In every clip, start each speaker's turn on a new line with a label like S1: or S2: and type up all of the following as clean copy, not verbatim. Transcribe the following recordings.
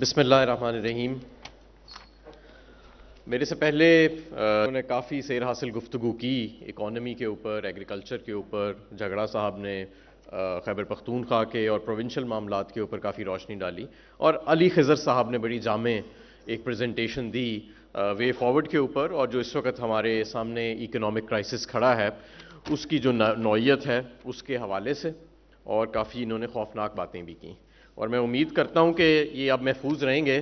S1: بسم اللہ الرحمن الرحیم. میرے سے پہلے انہوں نے کافی سیر حاصل گفتگو کی اکانومی کے اوپر، ایگریکلچر کے اوپر. جھگڑا صاحب نے خیبر پختونخوا کے اور پروونشل معاملات کے اوپر کافی روشنی ڈالی، اور علی خضر صاحب نے بڑی جامع ایک پریزنٹیشن دی وے فارورڈ کے اوپر، اور جو اس وقت ہمارے سامنے اکنامک کرائسس کھڑا ہے اس کی جو نوعیت ہے اس کے حوالے سے، اور کافی انہوں نے خوفناک باتیں بھی کیں. اور میں امید کرتا ہوں کہ یہ اب محفوظ رہیں گے،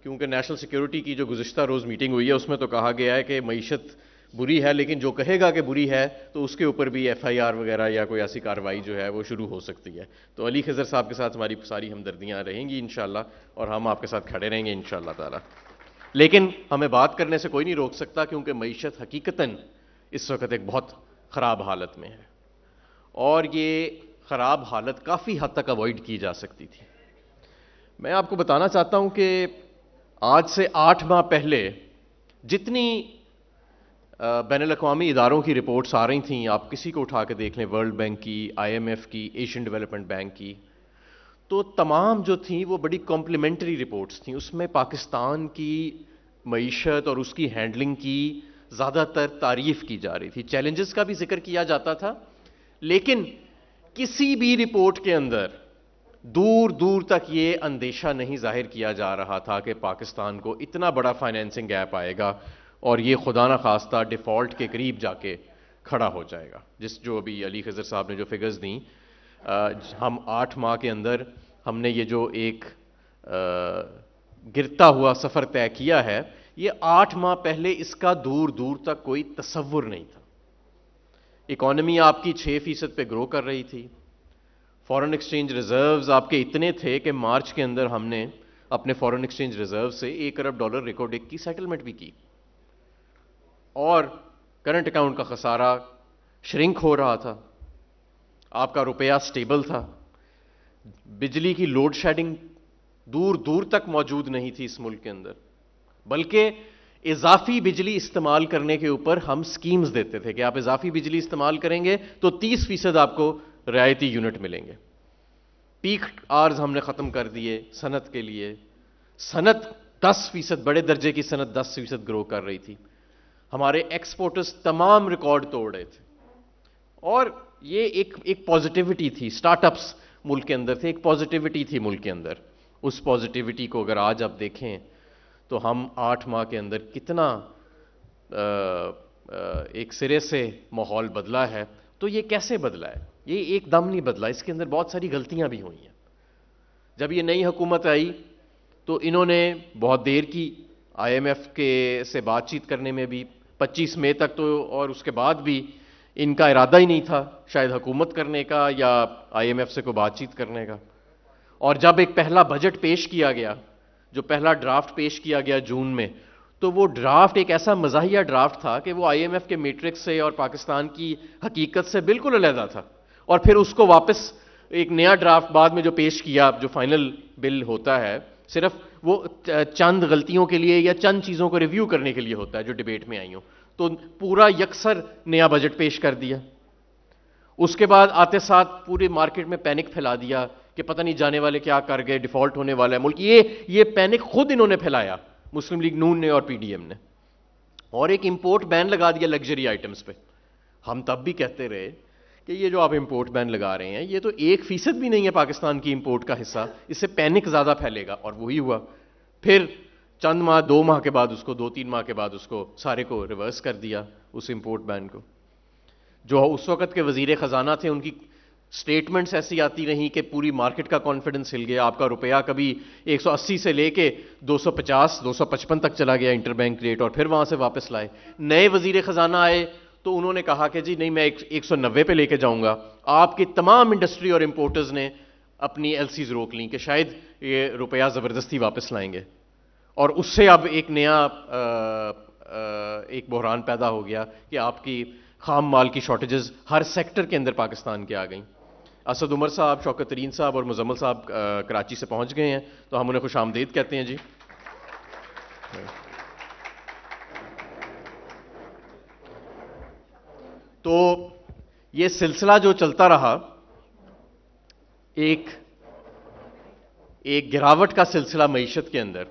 S1: کیونکہ نیشنل سیکیورٹی کی جو گزشتہ روز میٹنگ ہوئی ہے اس میں تو کہا گیا ہے کہ معیشت بری ہے، لیکن جو کہے گا کہ بری ہے تو اس کے اوپر بھی ایف آئی آر وغیرہ یا کوئی ایسی کارروائی جو ہے وہ شروع ہو سکتی ہے. تو علی خضر صاحب کے ساتھ ہماری ساری ہمدردیاں رہیں گی انشاءاللہ، اور ہم آپ کے ساتھ کھڑے رہیں گے انشاءاللہ تعالی. لیکن ہمیں بات کرنے سے کوئی نہیں روک سکتا، کیونکہ معیشت حقیقتاً اس وقت ایک بہت خراب حالت میں ہے، اور یہ خراب حالت کافی حد تک اوائڈ کی جا سکتی تھی. میں آپ کو بتانا چاہتا ہوں کہ آج سے 8 ماہ پہلے جتنی بین الاقوامی اداروں کی رپورٹس آ رہی تھیں، آپ کسی کو اٹھا کے دیکھ لیں، ورلڈ بینک کی، آئی ایم ایف کی، ایشین ڈیولپمنٹ بینک کی، تو تمام جو تھیں وہ بڑی کمپلیمنٹری رپورٹس تھیں. اس میں پاکستان کی معیشت اور اس کی ہینڈلنگ کی زیادہ تر تعریف کی جا رہی تھی. چیلنجز کا بھی ذکر کیا جاتا تھا، لیکن کسی بھی رپورٹ کے اندر دور دور تک یہ اندیشہ نہیں ظاہر کیا جا رہا تھا کہ پاکستان کو اتنا بڑا فائنینسنگ گیپ آئے گا اور یہ خدا نخواستہ ڈیفالٹ کے قریب جا کے کھڑا ہو جائے گا. جو ابھی علی خضر صاحب نے جو فگرز دیں، ہم 8 ماہ کے اندر ہم نے یہ جو ایک گرتا ہوا سفر طے کیا ہے، یہ 8 ماہ پہلے اس کا دور دور تک کوئی تصور نہیں تھا. اکانومی آپ کی 6% پہ گرو کر رہی تھی. فورن ایکسچینج ریزروز آپ کے اتنے تھے کہ مارچ کے اندر ہم نے اپنے فورن ایکسچینج ریزرو سے $1 ارب ریکارڈ کی سیٹلمنٹ بھی کی، اور کرنٹ اکاؤنٹ کا خسارہ شرنک ہو رہا تھا. آپ کا روپیہ سٹیبل تھا. بجلی کی لوڈ شیڈنگ دور دور تک موجود نہیں تھی اس ملک کے اندر، بلکہ اضافی بجلی استعمال کرنے کے اوپر ہم سکیمز دیتے تھے کہ آپ اضافی بجلی استعمال کریں گے تو 30% آپ کو رعایتی یونٹ ملیں گے. پیک آرز ہم نے ختم کر دیے صنعت کے لیے. صنعت 10%، بڑے درجے کی صنعت 10% گرو کر رہی تھی. ہمارے ایکسپورٹرز تمام ریکارڈ توڑ رہے تھے، اور یہ ایک پازیٹیوٹی تھی. سٹارٹ اپس ملک کے اندر تھے، ایک پازیٹیوٹی تھی ملک کے اندر. اس پازیٹیوٹی کو اگر آج آپ دیکھیں تو ہم 8 ماہ کے اندر کتنا ایک سرے سے ماحول بدلا ہے. تو یہ کیسے بدلا ہے؟ یہ ایک دم نہیں بدلا، اس کے اندر بہت ساری غلطیاں بھی ہوئی ہیں. جب یہ نئی حکومت آئی تو انہوں نے بہت دیر کی آئی ایم ایف کے سے بات چیت کرنے میں بھی، 25 مئی تک تو، اور اس کے بعد بھی ان کا ارادہ ہی نہیں تھا شاید حکومت کرنے کا یا آئی ایم ایف سے کوئی بات چیت کرنے کا. اور جب ایک پہلا بجٹ پیش کیا گیا، جو پہلا ڈرافٹ پیش کیا گیا جون میں، تو وہ ڈرافٹ ایک ایسا مزاحیہ ڈرافٹ تھا کہ وہ آئی ایم ایف کے میٹرکس سے اور پاکستان کی حقیقت سے بالکل علیحدہ تھا. اور پھر اس کو واپس ایک نیا ڈرافٹ بعد میں جو پیش کیا، جو فائنل بل ہوتا ہے، صرف وہ چند غلطیوں کے لیے یا چند چیزوں کو ریویو کرنے کے لیے ہوتا ہے جو ڈیبیٹ میں آئی ہوں، تو پورا یکسر نیا بجٹ پیش کر دیا. اس کے بعد آتے ساتھ پورے مارکیٹ میں پینک پھیلا دیا کہ پتہ نہیں جانے والے کیا کر گئے، ڈیفالٹ ہونے والا ہے ملک. یہ پینک خود انہوں نے پھیلایا، مسلم لیگ نون نے اور پی ڈی ایم نے. اور ایک امپورٹ بین لگا دیا لگژری آئٹمز پہ. ہم تب بھی کہتے رہے کہ یہ جو آپ امپورٹ بین لگا رہے ہیں یہ تو 1% بھی نہیں ہے پاکستان کی امپورٹ کا حصہ، اس سے پینک زیادہ پھیلے گا. اور وہی ہوا. پھر چند ماہ، 2 ماہ کے بعد اس کو، 2-3 ماہ کے بعد اس کو سارے کو ریورس کر دیا، اس امپورٹ بین کو. جو اس وقت کے وزیر خزانہ تھے ان کی سٹیٹمنٹس ایسی آتی رہیں کہ پوری مارکیٹ کا کانفیڈنس ہل گیا. آپ کا روپیہ کبھی 180 سے لے کے 250 255 تک چلا گیا انٹر بینک ریٹ، اور پھر وہاں سے واپس لائے. نئے وزیر خزانہ آئے تو انہوں نے کہا کہ جی نہیں، میں 190 پہ لے کے جاؤں گا. آپ کی تمام انڈسٹری اور امپورٹرز نے اپنی ایل سیز روک لیں کہ شاید یہ روپیہ زبردستی واپس لائیں گے. اور اس سے اب ایک نیا ایک بحران پیدا ہو گیا کہ آپ کی خام مال کی شارٹیجز ہر سیکٹر کے اندر پاکستان کے آ گئیں. اسد عمر صاحب، شوکت ترین صاحب اور مزمل صاحب کراچی سے پہنچ گئے ہیں، تو ہم انہیں خوش آمدید کہتے ہیں. جی تو یہ سلسلہ جو چلتا رہا، ایک گراوٹ کا سلسلہ معیشت کے اندر،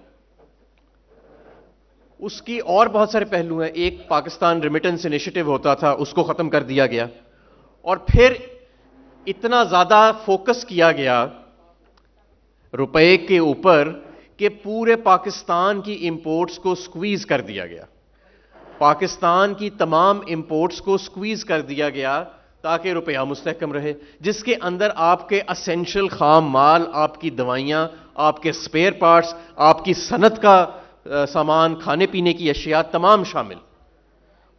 S1: اس کی اور بہت سارے پہلو ہیں. ایک پاکستان ریمیٹنس انیشیٹو ہوتا تھا، اس کو ختم کر دیا گیا، اور پھر اتنا زیادہ فوکس کیا گیا روپے کے اوپر کہ پورے پاکستان کی امپورٹس کو سکویز کر دیا گیا. پاکستان کی تمام امپورٹس کو سکویز کر دیا گیا تاکہ روپیہ مستحکم رہے، جس کے اندر آپ کے اسینشل خام مال، آپ کی دوائیاں، آپ کے سپیئر پارٹس، آپ کی صنعت کا سامان، کھانے پینے کی اشیاء تمام شامل،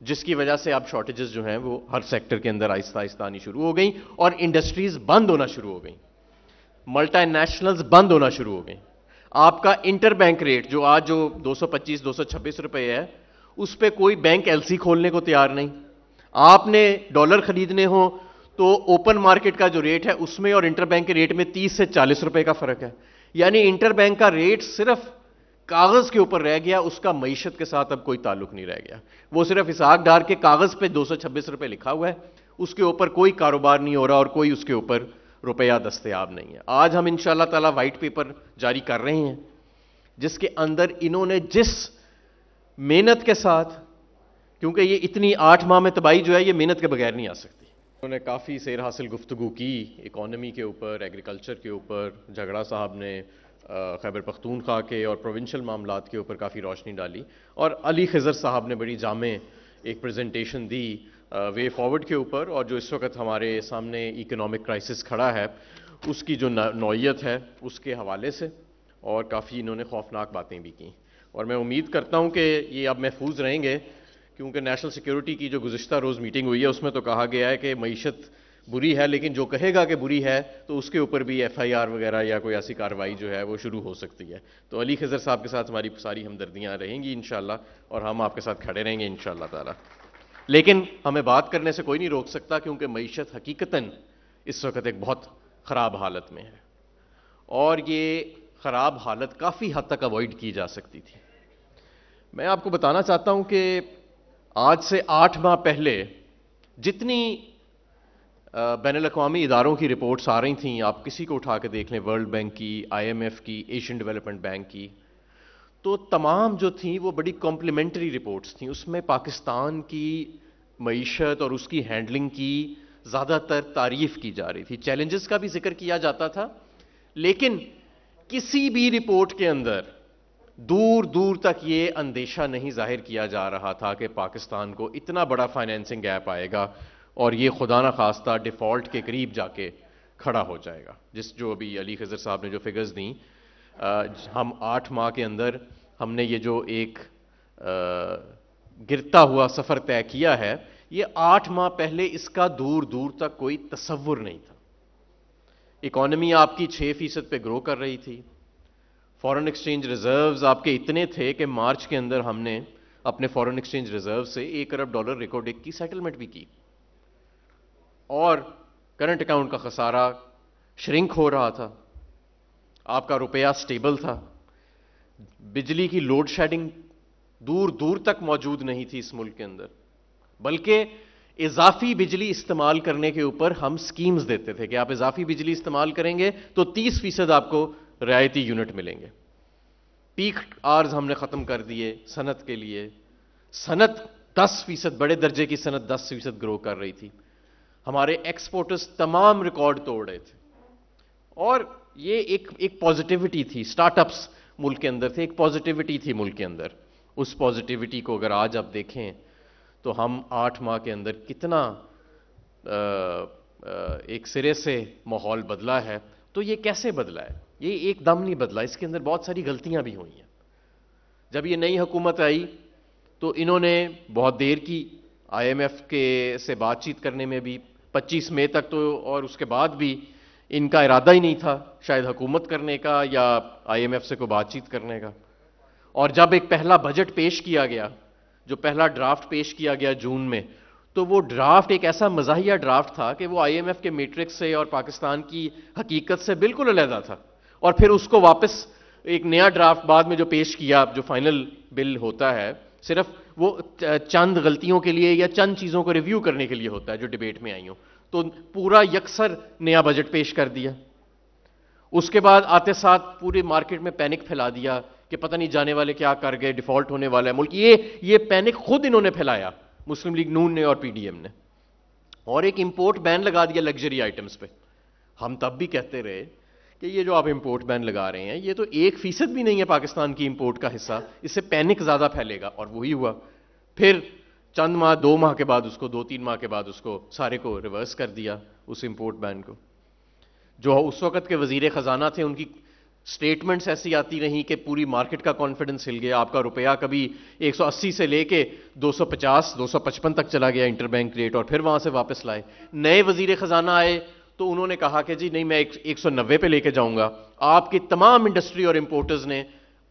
S1: جس کی وجہ سے اب شارٹیجز جو ہیں وہ ہر سیکٹر کے اندر آہستہ آہستہ آنی شروع ہو گئیں اور انڈسٹریز بند ہونا شروع ہو گئیں، ملٹی نیشنلز بند ہونا شروع ہو گئیں. آپ کا انٹر بینک ریٹ جو آج 225 226 روپے ہے، اس پہ کوئی بینک ایل سی کھولنے کو تیار نہیں. آپ نے ڈالر خریدنے ہو تو اوپن مارکیٹ کا جو ریٹ ہے اس میں اور انٹر بینک کے ریٹ میں 30 سے 40 روپے کا فرق ہے. یعنی انٹر بینک کا ریٹ صرف کاغذ کے اوپر رہ گیا، اس کا معیشت کے ساتھ اب کوئی تعلق نہیں رہ گیا. وہ صرف اسحاق ڈار کے کاغذ پہ 226 روپے لکھا ہوا ہے، اس کے اوپر کوئی کاروبار نہیں ہو رہا اور کوئی اس کے اوپر روپیہ دستیاب نہیں ہے. آج ہم انشاءاللہ تعالی وائٹ پیپر جاری کر رہے ہیں جس کے اندر انہوں نے جس محنت کے ساتھ، کیونکہ یہ اتنی 8 ماہ میں تباہی جو ہے یہ محنت کے بغیر نہیں آ سکتی. انہوں نے کافی سیر حاصل گفتگو کی اکانومی کے اوپر، ایگریکلچر کے اوپر. جھگڑا صاحب نے خیبر پختونخوا کے اور پروونشل معاملات کے اوپر کافی روشنی ڈالی، اور علی خضر صاحب نے بڑی جامع ایک پریزنٹیشن دی وے فارورڈ کے اوپر، اور جو اس وقت ہمارے سامنے اکنامک کرائسس کھڑا ہے اس کی جو نوعیت ہے اس کے حوالے سے، اور کافی انہوں نے خوفناک باتیں بھی کی. اور میں امید کرتا ہوں کہ یہ اب محفوظ رہیں گے، کیونکہ نیشنل سیکیورٹی کی جو گزشتہ روز میٹنگ ہوئی ہے اس میں تو کہا گیا ہے کہ معیشت بری ہے، لیکن جو کہے گا کہ بری ہے تو اس کے اوپر بھی ایف آئی آر وغیرہ یا کوئی ایسی کارروائی جو ہے وہ شروع ہو سکتی ہے. تو علی خضر صاحب کے ساتھ ہماری ساری ہمدردیاں رہیں گی انشاءاللہ، اور ہم آپ کے ساتھ کھڑے رہیں گے انشاءاللہ تعالی. لیکن ہمیں بات کرنے سے کوئی نہیں روک سکتا، کیونکہ معیشت حقیقتاً اس وقت ایک بہت خراب حالت میں ہے، اور یہ خراب حالت کافی حد تک اوائڈ کی جا سکتی تھی. میں آپ کو بتانا چاہتا ہوں کہ آج سے 8 ماہ پہلے جتنی بین الاقوامی اداروں کی رپورٹس آ رہی تھیں، آپ کسی کو اٹھا کے دیکھ لیں، ورلڈ بینک کی، آئی ایم ایف کی، ایشین ڈیولپمنٹ بینک کی، تو تمام جو تھیں وہ بڑی کمپلیمنٹری رپورٹس تھیں. اس میں پاکستان کی معیشت اور اس کی ہینڈلنگ کی زیادہ تر تعریف کی جا رہی تھی. چیلنجز کا بھی ذکر کیا جاتا تھا، لیکن کسی بھی رپورٹ کے اندر دور دور تک یہ اندیشہ نہیں ظاہر کیا جا رہا تھا کہ پاکستان کو اتنا بڑا فائنینسنگ گیپ آئے گا اور یہ خدا نہ خواستہ ڈیفالٹ کے قریب جا کے کھڑا ہو جائے گا. جو ابھی علی خضر صاحب نے جو فگرز دیں، ہم 8 ماہ کے اندر ہم نے یہ جو ایک گرتا ہوا سفر طے کیا ہے، یہ 8 ماہ پہلے اس کا دور دور تک کوئی تصور نہیں تھا. اکانومی آپ کی 6% پہ گرو کر رہی تھی. فارن ایکسچینج ریزروز آپ کے اتنے تھے کہ مارچ کے اندر ہم نے اپنے فارن ایکسچینج ریزرو سے $1 ارب ریکارڈ ایک کی سیٹلمنٹ بھی کی، اور کرنٹ اکاؤنٹ کا خسارہ شرنک ہو رہا تھا. آپ کا روپیہ سٹیبل تھا. بجلی کی لوڈ شیڈنگ دور دور تک موجود نہیں تھی اس ملک کے اندر، بلکہ اضافی بجلی استعمال کرنے کے اوپر ہم سکیمز دیتے تھے کہ آپ اضافی بجلی استعمال کریں گے تو 30% آپ کو رعایتی یونٹ ملیں گے. پیک آرز ہم نے ختم کر دیے صنعت کے لیے. صنعت 10%، بڑے درجے کی صنعت 10% گرو کر رہی تھی. ہمارے ایکسپورٹرز تمام ریکارڈ توڑ رہے تھے، اور یہ ایک پازیٹیوٹی تھی. سٹارٹ اپس ملک کے اندر تھے، ایک پازیٹیوٹی تھی ملک کے اندر. اس پازیٹیوٹی کو اگر آج آپ دیکھیں تو ہم 8 ماہ کے اندر کتنا ایک سرے سے ماحول بدلا ہے. تو یہ کیسے بدلا ہے؟ یہ ایک دم نہیں بدلا، اس کے اندر بہت ساری غلطیاں بھی ہوئی ہیں. جب یہ نئی حکومت آئی تو انہوں نے بہت دیر کی آئی ایم ایف سے بات چیت کرنے میں بھی، 25 مئی تک تو، اور اس کے بعد بھی ان کا ارادہ ہی نہیں تھا شاید حکومت کرنے کا یا آئی ایم ایف سے کوئی بات چیت کرنے کا. اور جب ایک پہلا بجٹ پیش کیا گیا، جو پہلا ڈرافٹ پیش کیا گیا جون میں، تو وہ ڈرافٹ ایک ایسا مزاحیہ ڈرافٹ تھا کہ وہ آئی ایم ایف کے میٹرکس سے اور پاکستان کی حقیقت سے بالکل علیحدہ تھا. اور پھر اس کو واپس ایک نیا ڈرافٹ بعد میں جو پیش کیا، جو فائنل بل ہوتا ہے، صرف وہ چند غلطیوں کے لیے یا چند چیزوں کو ریویو کرنے کے لیے ہوتا ہے جو ڈیبیٹ میں آئی ہوں، تو پورا یکسر نیا بجٹ پیش کر دیا. اس کے بعد آتے ساتھ پورے مارکیٹ میں پینک پھیلا دیا کہ پتہ نہیں جانے والے کیا کر گئے، ڈیفالٹ ہونے والا ہے ملک. یہ پینک خود انہوں نے پھیلایا، مسلم لیگ نون نے اور پی ڈی ایم نے، اور ایک امپورٹ بین لگا دیا لگژری آئٹمز پہ. ہم تب بھی کہتے رہے کہ یہ جو آپ امپورٹ بین لگا رہے ہیں یہ تو 1% بھی نہیں ہے پاکستان کی امپورٹ کا حصہ، اس سے پینک زیادہ پھیلے گا. اور وہی ہوا. پھر چند ماہ، 2 ماہ کے بعد اس کو، 2-3 ماہ کے بعد اس کو سارے کو ریورس کر دیا، اس امپورٹ بین کو. جو اس وقت کے وزیر خزانہ تھے ان کی سٹیٹمنٹس ایسی آتی رہیں کہ پوری مارکیٹ کا کانفیڈنس ہل گیا. آپ کا روپیہ کبھی 180 سے لے کے 250 255 تک چلا گیا انٹر بینک ریٹ، اور پھر وہاں سے واپس لائے. نئے وزیر خزانہ آئے تو انہوں نے کہا کہ جی نہیں، میں 190 پہ لے کے جاؤں گا. آپ کی تمام انڈسٹری اور امپورٹرز نے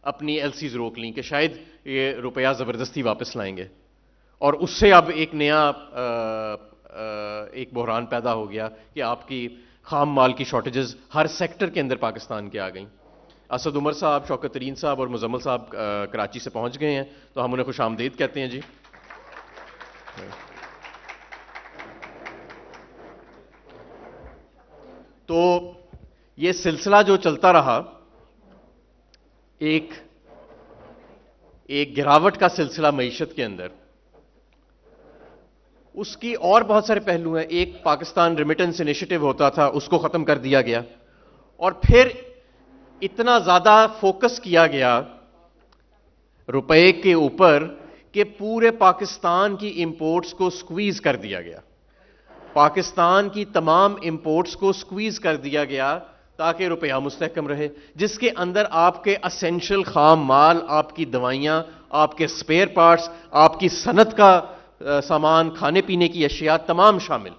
S1: اپنی ایل سیز روک لیں کہ شاید یہ روپیہ زبردستی واپس لائیں گے. اور اس سے اب ایک نیا ایک بحران پیدا ہو گیا کہ آپ کی خام مال کی شارٹیجز ہر سیکٹر کے اندر پاکستان کے آ گئیں. اسد عمر صاحب، شوکت ترین صاحب اور مزمل صاحب کراچی سے پہنچ گئے ہیں، تو ہم انہیں خوش آمدید کہتے ہیں. جی تو یہ سلسلہ جو چلتا رہا، ایک گراوٹ کا سلسلہ معیشت کے اندر، اس کی اور بہت سارے پہلو ہیں. ایک پاکستان ریمیٹنس انیشیٹو ہوتا تھا، اس کو ختم کر دیا گیا. اور پھر اتنا زیادہ فوکس کیا گیا روپے کے اوپر کہ پورے پاکستان کی امپورٹس کو سکویز کر دیا گیا. پاکستان کی تمام امپورٹس کو سکویز کر دیا گیا تاکہ روپیہ مستحکم رہے، جس کے اندر آپ کے اسینشل خام مال، آپ کی دوائیاں، آپ کے سپیئر پارٹس، آپ کی صنعت کا سامان، کھانے پینے کی اشیاء تمام شامل.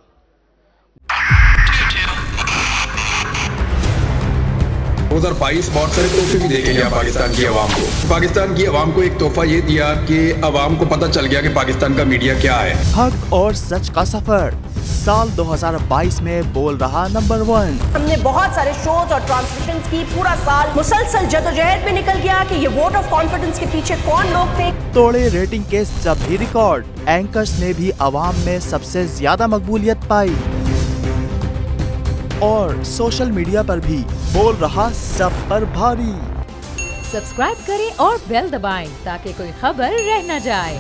S2: 2022 بہت سارے تحفے بھی دے کے گیا پاکستان کی عوام کو. پاکستان کی عوام کو ایک تحفہ یہ دیا کہ عوام کو پتہ چل گیا کہ پاکستان کا میڈیا کیا ہے.
S3: حق اور سچ کا سفر سال 2022 میں بول رہا نمبر 1.
S4: ہم نے بہت سارے شوز اور ٹرانسمیشنز کی، پورا سال مسلسل جدوجہد میں نکل گیا کہ یہ ووٹ آف کانفیڈنس کے پیچھے کون لوگ تھے.
S3: توڑے ریٹنگ کے سبھی ریکارڈ. اینکرز نے بھی عوام میں سب سے زیادہ مقبولیت پائی، اور سوشل میڈیا پر بھی بول رہا سب پر بھاری.
S5: سبسکرائب کریں اور بیل دبائیں تاکہ کوئی خبر رہ نہ جائے.